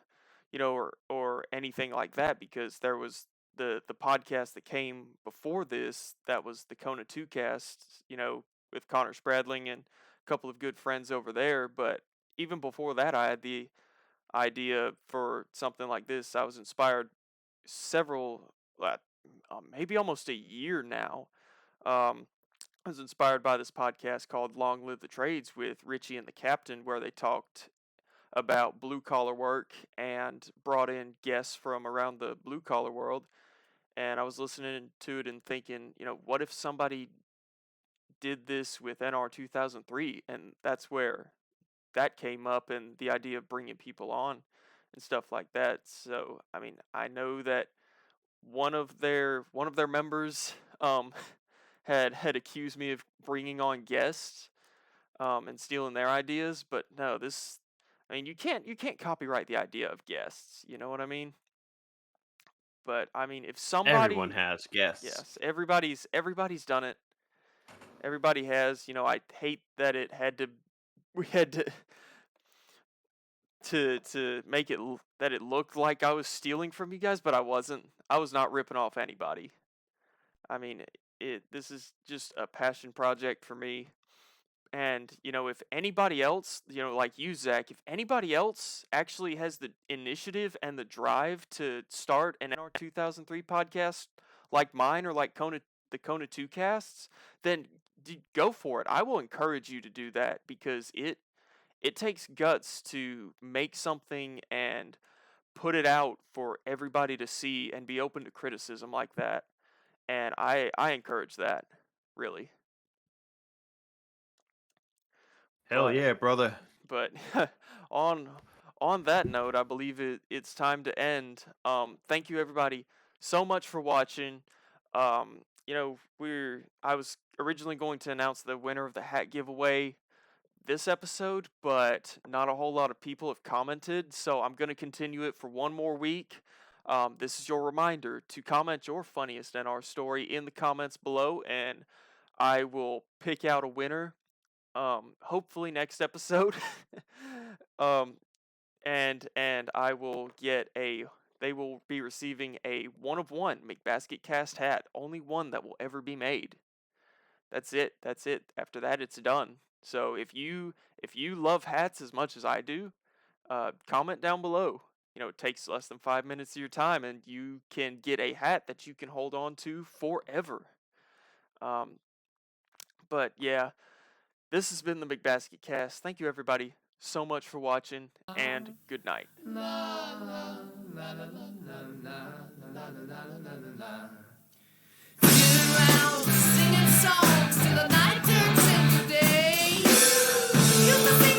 S1: or anything like that because the podcast that came before this, that was the Kona 2 cast, with Connor Spradling and a couple of good friends over there. But even before that, I had the idea for something like this. I was inspired several, maybe almost a year now. I was inspired by this podcast called Long Live the Trades with Richie and the Captain, where they talked about blue collar work and brought in guests from around the blue collar world. And I was listening to it and thinking, what if somebody did this with NR 2003? And that's where that came up, and the idea of bringing people on and stuff like that. So, I mean, I know that one of their members had accused me of bringing on guests and stealing their ideas, but no, this, I mean, you can't copyright the idea of guests. You know what I mean? But I mean, if
S2: Everyone
S1: somebody,
S2: has guests.
S1: yes, everybody's done it. Everybody has. I hate that it had to we had to make it that it looked like I was stealing from you guys, but I wasn't. I was not ripping off anybody. I mean, this is just a passion project for me. And, if anybody else, like you, Zach, if anybody else actually has the initiative and the drive to start an NR 2003 podcast like mine, or like the Kona 2 casts, then go for it. I will encourage you to do that, because it takes guts to make something and put it out for everybody to see and be open to criticism like that. And I encourage that, really.
S2: Hell
S1: But
S2: yeah, brother.
S1: but on on that note, I believe it's time to end. Thank you everybody so much for watching. I was originally going to announce the winner of the hat giveaway this episode, but not a whole lot of people have commented, so I'm going to continue it for one more week. This is your reminder to comment your funniest NR story in the comments below, and I will pick out a winner, hopefully next episode. um, and I will get they will be receiving a one of one McBasketcast hat, only one that will ever be made. That's it. That's it. After that, it's done. So if you love hats as much as I do, comment down below. It takes less than 5 minutes of your time, and you can get a hat that you can hold on to forever. Um, but yeah, this has been the McBasketcast. Thank you everybody so much for watching, and good night.
S3: Singing songs till the night turns into day. You can